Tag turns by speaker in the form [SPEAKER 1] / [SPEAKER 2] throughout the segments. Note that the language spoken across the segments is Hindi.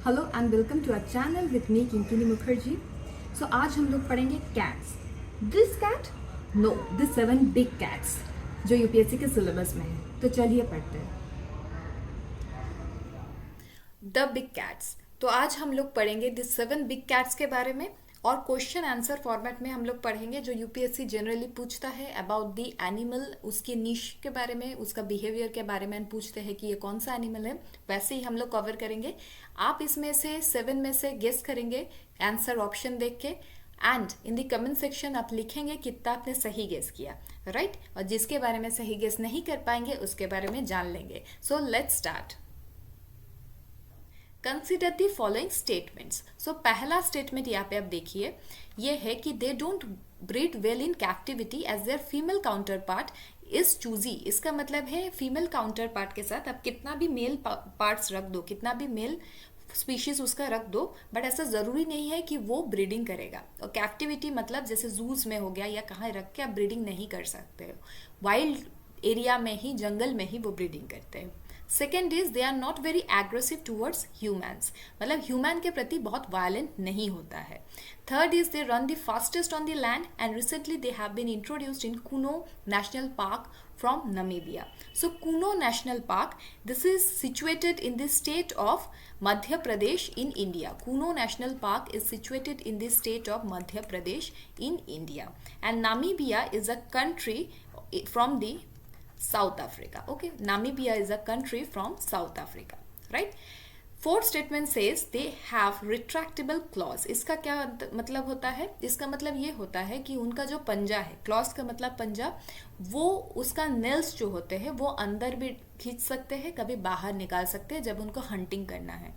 [SPEAKER 1] Hello and welcome to our channel with me Kinkini Mukherjee. So आज हम लोग पढ़ेंगे cats. This cat, no, this 7 big cats जो यूपीएससी के सिलेबस में है। तो चलिए पढ़ते हैं।
[SPEAKER 2] The big cats. तो आज हम लोग पढ़ेंगे द 7 बिग कैट्स के बारे में और क्वेश्चन आंसर फॉर्मेट में हम लोग पढ़ेंगे जो यूपीएससी जनरली पूछता है अबाउट द एनिमल, उसके निश के बारे में, उसका बिहेवियर के बारे में पूछते हैं कि ये कौन सा एनिमल है, वैसे ही हम लोग कवर करेंगे। आप इसमें से 7 में से गेस करेंगे आंसर ऑप्शन देख के and in the comment section आप लिखेंगे कितना आपने सही गेस किया, राइट? और जिसके बारे में सही गेस नहीं कर पाएंगे उसके बारे में जान लेंगे। So let's start. Consider the following statements. So पहला स्टेटमेंट यहाँ पे आप देखिए, ये है कि they don't breed well in captivity as their female counterpart is choosy. इसका मतलब है फीमेल काउंटर पार्ट के साथ आप कितना भी मेल पार्ट्स रख दो, कितना भी मेल स्पीशीज उसका रख दो, बट ऐसा जरूरी नहीं है कि वो ब्रीडिंग करेगा। और कैप्टिविटी मतलब जैसे जूस में हो गया या कहाँ रख के आप ब्रीडिंग नहीं कर सकते हो, वाइल्ड एरिया में ही, जंगल में ही वो ब्रीडिंग करते हैं। Second is they are not very aggressive towards humans, मतलब ह्यूमैन के प्रति बहुत वायलेंट नहीं होता है। Third is they run the fastest on the land and recently they have been introduced in Kuno national park from Namibia. So Kuno National Park, this is situated in the state of Madhya Pradesh in India. Kuno National Park is situated in the state of Madhya Pradesh in India. And Namibia is a country from the South Africa. Okay, Namibia is a country from South Africa, right? Fourth statement says they have retractable clause. इसका क्या मतलब होता है? इसका मतलब ये होता है कि उनका जो पंजा है, क्लॉज का मतलब पंजा, वो उसका नेल्स जो होते हैं वो अंदर भी खींच सकते हैं, कभी बाहर निकाल सकते हैं जब उनको हंटिंग करना है।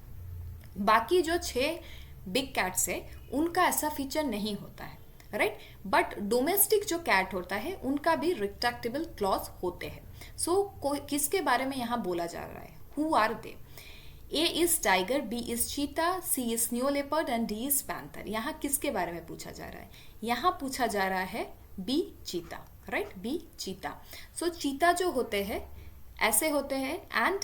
[SPEAKER 2] बाकी जो 6 बिग कैट्स है उनका ऐसा फीचर नहीं होता है, राइट? बट डोमेस्टिक जो कैट होता है उनका भी रिट्रैक्टेबल क्लॉज होते हैं। सो किसके बारे में यहाँ बोला जा रहा है? Who are they? A is tiger, B is cheetah, C is snow leopard and D is panther। यहाँ किसके बारे में पूछा जा रहा है? यहाँ पूछा जा रहा है B चीता, राइट? B चीता। सो चीता जो होते हैं ऐसे होते हैं एंड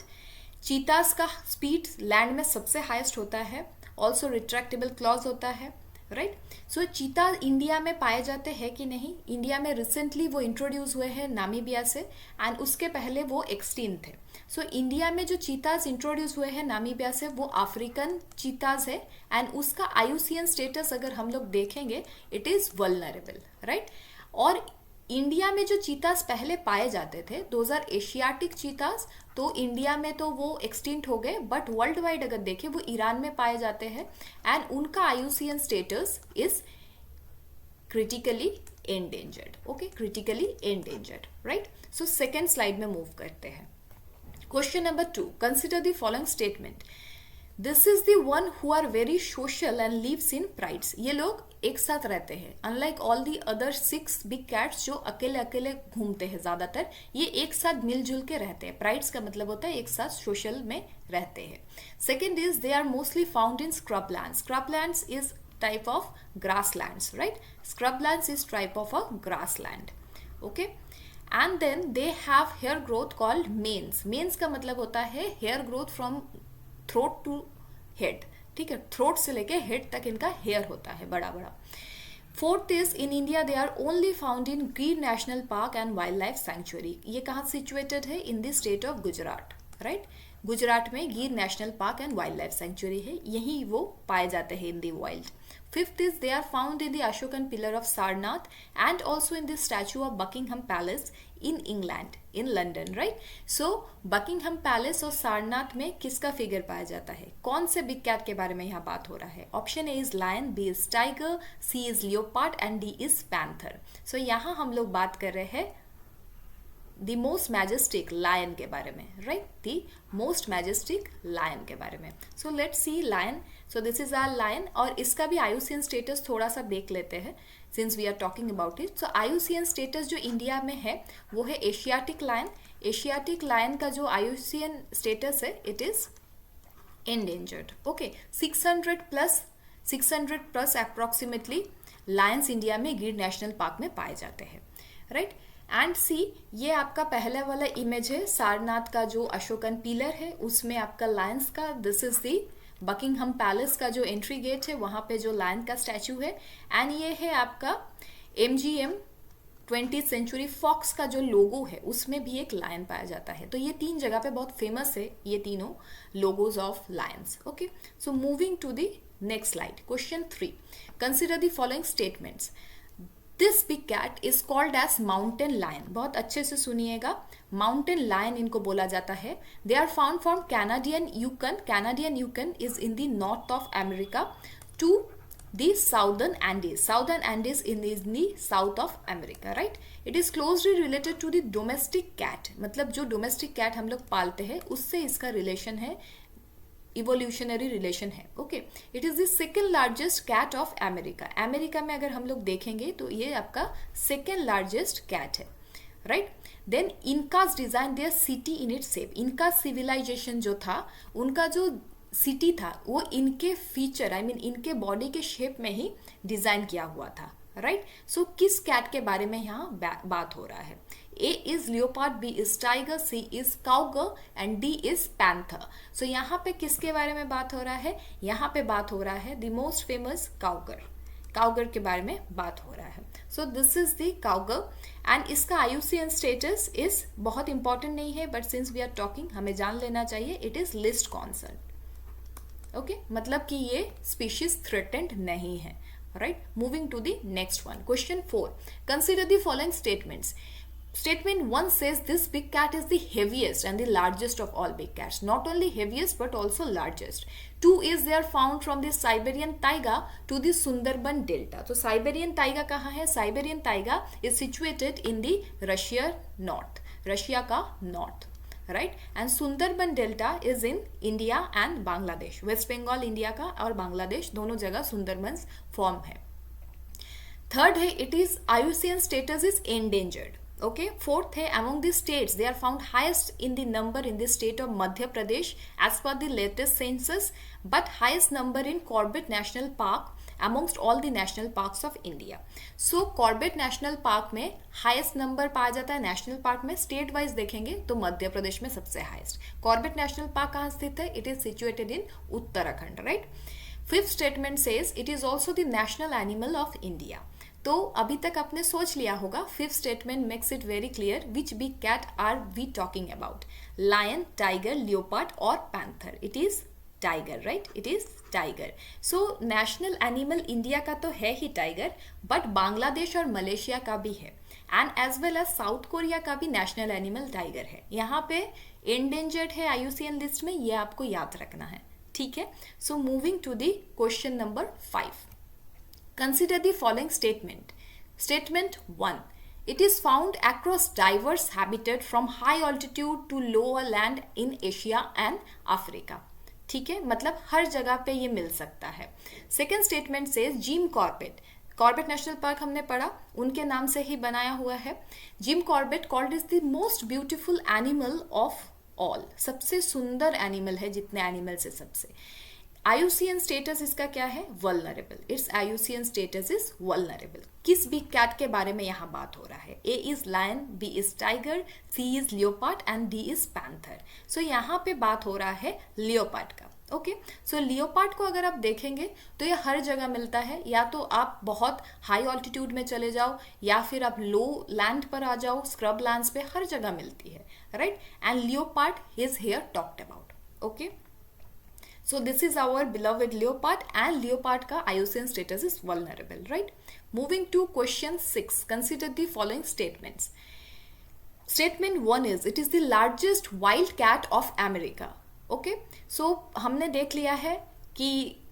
[SPEAKER 2] चीतास का स्पीड लैंड में सबसे हाईएस्ट होता है, ऑल्सो रिट्रैक्टेबल क्लॉज होता है, राइट? सो चीता इंडिया में पाए जाते हैं कि नहीं? इंडिया में रिसेंटली वो इंट्रोड्यूस हुए हैं नामीबिया से एंड उसके पहले वो एक्सटिंक्ट थे। सो इंडिया में जो चीताज इंट्रोड्यूस हुए हैं नामीबिया से वो अफ्रीकन चीताज है एंड उसका आईयूसीएन स्टेटस अगर हम लोग देखेंगे इट इज वल्नरेबल, राइट? और इंडिया में जो चीतास पहले पाए जाते थे 2000 एशियाटिक चीतास, तो इंडिया में तो वो एक्सटिंक्ट हो गए, बट वर्ल्ड वाइड अगर देखें वो ईरान में पाए जाते हैं एंड उनका IUCN status is critically endangered. Okay, critically endangered, right? So second slide में मूव करते हैं। Question number 2, consider the following statement. This is the one who are very social and lives in prides. ये लोग एक साथ रहते हैं, unlike all the other 6 big cats जो अकेले अकेले घूमते हैं ज्यादातर, ये एक साथ मिलजुल के रहते हैं। प्राइड्स का मतलब होता है एक साथ सोशल में रहते हैं। Second is they are mostly found in scrublands. Scrublands is type of grasslands, right? Scrublands is type of a grassland, okay? And then they have hair growth called manes. Manes का मतलब होता है hair growth from throat to head, ठीक है? थ्रोट से लेके हेड तक इनका हेयर होता है बड़ा बड़ा। Fourth is in India they are only found in Gir national park and wild life sanctuary. ये कहाँ सिचुएटेड है? In the state of Gujarat, right? Gujarat में Gir national park and wild life sanctuary है, यही वो पाए जाते हैं in the wild. Fifth is they are found in the Ashokan Pillar of Sarnath and also in the statue of Buckingham Palace in England, in London, right? So Buckingham Palace और सारनाथ में किसका फिगर पाया जाता है? कौन से बिग कैट के बारे में यहाँ बात हो रहा है? Option A is lion, B is tiger, C is leopard and D is panther. So यहाँ हम लोग बात कर रहे हैं द मोस्ट मैजेस्टिक लायन के बारे में, right? The most majestic lion के बारे में। So let's see lion. So this is our lion और इसका भी आईयूसीएन स्टेटस थोड़ा सा देख लेते हैं since we are talking about it. So IUCN status जो इंडिया में है वो है एशियाटिक लायन। एशियाटिक लायन का जो आईयूसीएन स्टेटस है it is endangered, okay? 600 plus approximately Lions India में गिर नेशनल पार्क में पाए जाते हैं, राइट? एंड सी, ये आपका पहला वाला इमेज है सारनाथ का जो अशोकन पिलर है उसमें आपका लायंस का, this is the Buckingham palace का जो एंट्री गेट है वहां पे जो लायन का स्टैचू है, एंड ये है आपका MGM 20th सेंचुरी फॉक्स का जो लोगो है उसमें भी एक लायन पाया जाता है। तो ये 3 जगह पे बहुत फेमस है ये तीनों logos of lions. Okay, so moving to the next slide, question 3, consider the following statements. This big cat is called as mountain lion. बहुत अच्छे से सुनिएगा, माउंटेन लायन इनको बोला जाता है। They are found from Canadian Yukon. Canadian Yukon is in the north of America to the southern Andes in the south of America, right? It is closely related to the domestic cat, मतलब जो domestic cat हम लोग पालते हैं उससे इसका रिलेशन है, इवोल्यूशनरी रिलेशन है। Okay, it is the second largest cat of America. America में अगर हम लोग देखेंगे तो ये आपका सेकेंड लार्जेस्ट कैट है, right? Then Incas design their city in its shape. इनका सिविलाइजेशन जो था, उनका जो सिटी था वो इनके फीचर इनके बॉडी के शेप में ही डिजाइन किया हुआ था, राइट? सो किस कैट के बारे में यहाँ बात हो रहा है? A is leopard, B is tiger, C is cougar and D is panther. So यहाँ पे किसके बारे में बात हो रहा है? यहाँ पे बात हो रहा है द मोस्ट फेमस काउगर के बारे में बात हो रहा है। So this is the cougar and इसका IUCN स्टेटस इज बहुत इंपॉर्टेंट नहीं है, but since we are talking हमें जान लेना चाहिए, it is least concern. Okay, मतलब कि ये स्पीशीज थ्रेटेंड नहीं है, right? Moving to the next one, question 4, consider the following statements. Statement 1 says this big cat is the heaviest and the largest of all big cats. Not only heaviest but also largest. 2 is they are found from the Siberian taiga to the Sundarban delta. So Siberian taiga कहाँ है? Siberian taiga is situated in the Russia north. Russia का north, right? And Sundarban delta is in India and Bangladesh. West Bengal India का और बांग्लादेश दोनों जगह सुंदरबन फॉर्म है। थर्ड है it is IUCN status is endangered. Okay, fourth है among the states they are found highest in the number in the state of Madhya Pradesh as per the latest census, but highest number in Corbett National Park amongst all the national parks of India. So Corbett National Park में highest number पाया जाता है। national park में state wise देखेंगे तो मध्य प्रदेश में सबसे highest। Corbett National Park कहाँ स्थित है? It is situated in Uttarakhand, right? Fifth statement says it is also the national animal of India. तो अभी तक आपने सोच लिया होगा, fifth statement makes it very clear which big cat are we talking about, lion, tiger, leopard और panther. It is tiger, right? It is tiger. So national animal India का तो है ही टाइगर, बट बांग्लादेश और मलेशिया का भी है, and as well as South Korea का भी नेशनल एनिमल टाइगर है। यहाँ पे एंडेंजर्ड है IUCN लिस्ट में, ये आपको याद रखना है, ठीक है? So moving to the question number 5, consider the following statement. Statement 1, it is found across diverse habitat from high altitude to lower land in Asia and Africa. ठीक है, मतलब हर जगह पे ये मिल सकता है। सेकेंड स्टेटमेंट से जिम कॉर्बेट नेशनल पार्क हमने पढ़ा, उनके नाम से ही बनाया हुआ है। Jim Corbett called is the most beautiful animal of all, सबसे सुंदर एनिमल है जितने एनिमल से सबसे। IUCN स्टेटस इसका क्या है? Vulnerable. Its IUCN status is vulnerable. किस बिग कैट के बारे में यहाँ बात हो रहा है? A is lion, B is tiger, C is leopard and D is panther. So यहाँ पे बात हो रहा है लियोपार्ड का। ओके, सो लियोपार्ड को अगर आप देखेंगे तो ये हर जगह मिलता है, या तो आप बहुत हाई ऑल्टीट्यूड में चले जाओ या फिर आप लो लैंड पर आ जाओ, स्क्रब लैंड्स पे हर जगह मिलती है, right? And leopard is here talked about. Okay, so this is our beloved leopard, and leopard का IUCN status is vulnerable, right? Moving to question 6, consider the following statements. Statement 1 is it is the largest wild cat of America. Okay, so हमने देख लिया है कि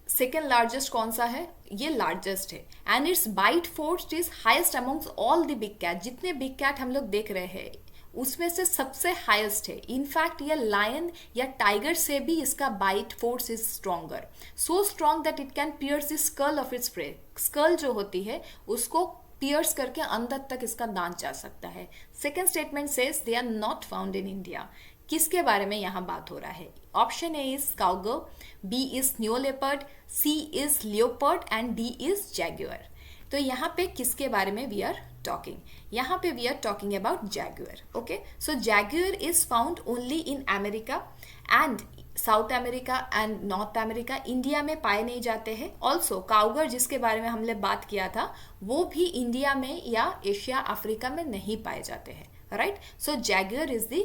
[SPEAKER 2] सेकेंड लार्जेस्ट कौन सा है? ये लार्जेस्ट है, and its bite force is highest amongst all the big cat. जितने बिग कैट हम लोग देख रहे हैं उसमें से सबसे हाईएस्ट है। इनफैक्ट ये लायन या टाइगर से भी इसका bite force is stronger, so strong that it can pierce the skull of its prey. Skull जो होती है उसको पियर्स करके अंदर तक इसका दांत जा सकता है। Second statement says they are not found in India. किसके बारे में यहाँ बात हो रहा है? Option A is cougar, B is snow leopard, C is leopard and D is jaguar. तो यहाँ पे किसके बारे में वी आर टॉकिंग? यहाँ पे we are talking about jaguar. Okay, so jaguar is found only in America, and South America and North America, India में पाए नहीं जाते हैं। ऑल्सो काउगर जिसके बारे में हमने बात किया था, वो भी इंडिया में या एशिया अफ्रीका में नहीं पाए जाते हैं, right. So jaguar is the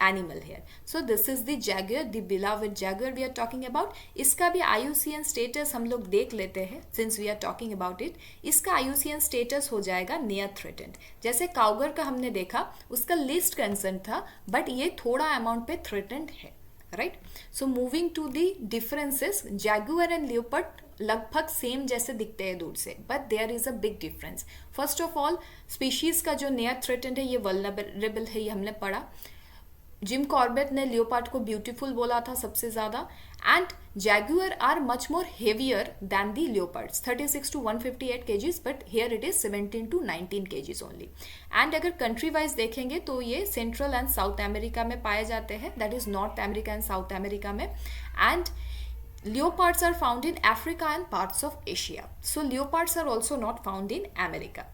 [SPEAKER 2] animal here. So this is the jaguar, the beloved jaguar we are talking about. इसका भी IUCN स्टेटस हम लोग देख लेते हैं, since we are talking about it. इसका IUCN स्टेटस हो जाएगा नियर थ्रेटेंड। जैसे काउगर का हमने देखा, उसका लिस्ट कंसर्न था, बट ये थोड़ा अमाउंट पे थ्रेटेंड है, right. So moving to the differences, jaguar and leopard लगभग सेम जैसे दिखते हैं दूर से, but there is a big difference. First of all, species का जो नियर थ्रेटेंड है ये वल्नरेबल है, ये हमने पढ़ा। जिम कॉर्बेट ने लियोपार्ड को ब्यूटीफुल बोला था सबसे ज्यादा। And jaguar are much more heavier than the leopards, 36 to 158 kgs, but here it is 17 to 19 kgs only. And अगर कंट्री वाइज देखेंगे तो ये सेंट्रल एंड साउथ अमेरिका में पाए जाते हैं, that is North America and South America में। And leopards are found in Africa and parts of Asia. So leopards are also not found in America.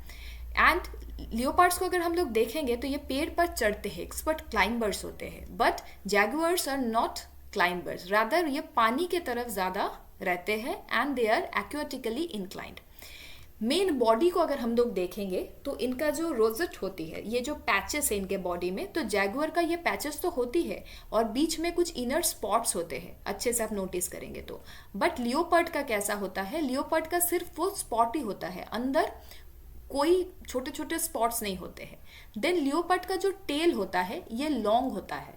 [SPEAKER 2] And leopards को अगर हम लोग देखेंगे तो ये पेड़ पर चढ़ते हैं, एक्सपर्ट क्लाइंबर्स होते हैं, but jaguars are not climbers, rather ये पानी के तरफ ज्यादा रहते हैं and they are aquatically inclined. Main body को अगर हम लोग देखेंगे तो इनका जो रोजेट होती है, ये जो पैचेस है इनके बॉडी में, तो जैगुअर का ये पैचेस तो होती है और बीच में कुछ इनर स्पॉट्स होते हैं, अच्छे से आप नोटिस करेंगे तो। बट लियोपर्ड का कैसा होता है, लियोपर्ड का सिर्फ वो स्पॉट ही होता है, अंदर कोई छोटे छोटे स्पॉट्स नहीं होते हैं। देन लियोपर्ड का जो टेल होता है ये लॉन्ग होता है,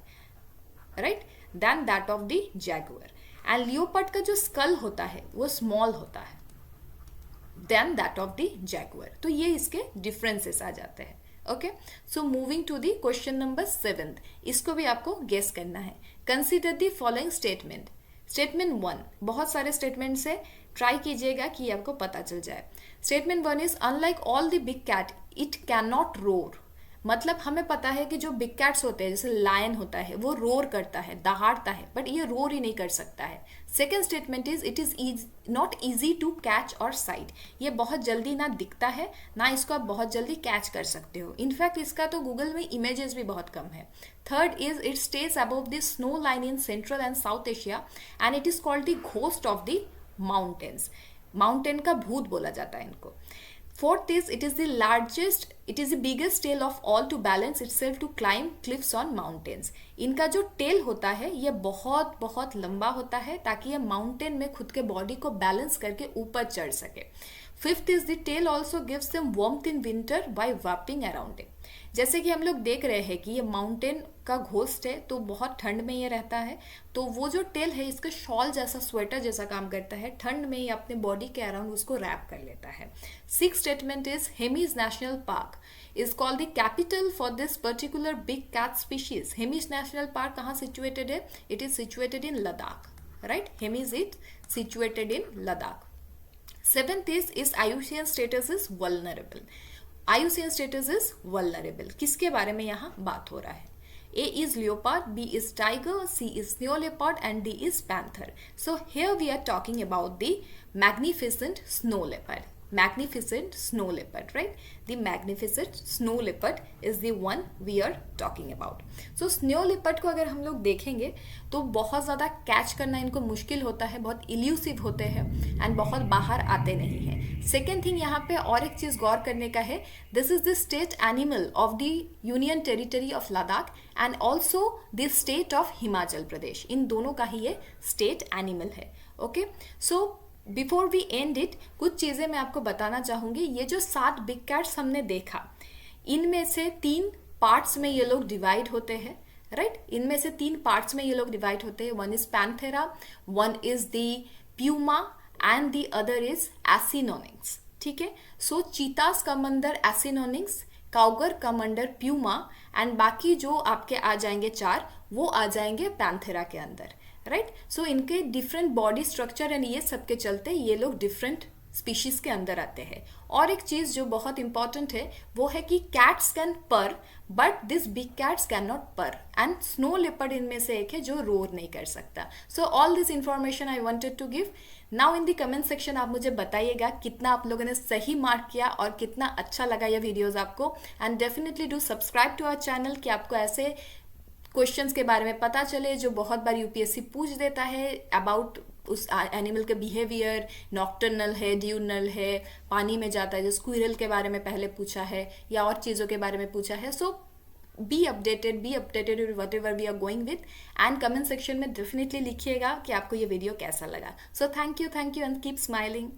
[SPEAKER 2] right, then that of the jaguar. And leopard का जो स्कल होता है वो स्मॉल होता है then that of the jaguar. तो ये इसके डिफरेंसेस आ जाते हैं। Okay, so moving to the question number 7, इसको भी आपको गेस करना है। Consider the following statement. Statement 1, बहुत सारे स्टेटमेंट से ट्राई कीजिएगा कि आपको पता चल जाए। Statement 1 is unlike all the big cat it can not roar. मतलब हमें पता है कि जो बिग कैट्स होते हैं, जैसे लायन होता है, वो रोर करता है, दहाड़ता है, बट ये रोर ही नहीं कर सकता है। Second statement is it is not easy to catch और साइट। ये बहुत जल्दी ना दिखता है, ना इसको आप बहुत जल्दी कैच कर सकते हो। इनफैक्ट इसका तो गूगल में इमेजेस भी बहुत कम है। Third is it stage above the snow line in central and south Asia and it is called the ghost of the mountains. Mountain का भूत बोला जाता है इनको। Fourth is it is the biggest tail of all to balance itself to climb cliffs on mountains. इनका जो टेल होता है ये बहुत बहुत लंबा होता है ताकि ये माउंटेन में खुद के बॉडी को बैलेंस करके ऊपर चढ़ सके। Fifth is the tail also gives them warmth in winter by wrapping around it. जैसे कि हम लोग देख रहे हैं कि ये माउंटेन का घोस्ट है तो बहुत ठंड में ये रहता है, तो वो जो टेल है इसका शॉल जैसा, स्वेटर जैसा काम करता है, ठंड में ये अपने बॉडी के अराउंड उसको रैप कर लेता है। Six statement is Hemis National Park is called the capital for this particular big cat species. Hemis National Park कहाँ सिचुएटेड है? It is situated in Ladakh, right. Hemis it situated in Ladakh. Seventh is IUCN status is vulnerable. IUCN status is vulnerable. किसके बारे में यहाँ बात हो रहा है? A is leopard, B is tiger, C is snow leopard and D is panther. So here we are talking about the magnificent snow leopard. Magnificent snow leopard, right? The magnificent snow leopard is the one we are talking about. So snow leopard को अगर हम लोग देखेंगे तो बहुत ज़्यादा कैच करना इनको मुश्किल होता है, बहुत इल्यूसिव होते हैं एंड बहुत बाहर आते नहीं हैं। सेकेंड थिंग यहाँ पे और एक चीज़ गौर करने का है, this is the state animal of the union territory of Ladakh and also the state of Himachal Pradesh. इन दोनों का ही ये स्टेट एनिमल है। Okay, so before we end it कुछ चीज़ें मैं आपको बताना चाहूँगी। ये जो 7 बिग कैट्स हमने देखा, इनमें से 3 पार्ट्स में ये लोग डिवाइड होते हैं, राइट। इनमें से 3 पार्ट्स में ये लोग डिवाइड होते हैं। One is Panthera, one is the Puma and the other is Acinonyx, ठीक है। So cheetahs come under Acinonyx, cougar come under Puma and बाकी जो आपके आ जाएंगे 4 वो आ जाएंगे पैंथेरा के अंदर, राइट। सो इनके डिफरेंट बॉडी स्ट्रक्चर एंड ये सब के चलते ये लोग डिफरेंट स्पीशीज के अंदर आते हैं। और एक चीज जो बहुत इंपॉर्टेंट है वो है कि cats can purr but this big cats can not purr and snow leopard इनमें से एक है जो रोर नहीं कर सकता। So all this information I wanted to give. Now in the comment section आप मुझे बताइएगा कितना आप लोगों ने सही मार्क किया और कितना अच्छा लगा ये वीडियोज आपको। And definitely do subscribe to our channel कि आपको ऐसे क्वेश्चंस के बारे में पता चले जो बहुत बार यूपीएससी पूछ देता है अबाउट उस एनिमल का बिहेवियर, नॉक्टर्नल है, ड्यूनल है, पानी में जाता है, जो स्क्विरल के बारे में पहले पूछा है या और चीज़ों के बारे में पूछा है. So be updated with whatever we are going with. And comment section में डेफिनेटली लिखिएगा कि आपको ये वीडियो कैसा लगा. So thank you and keep smiling.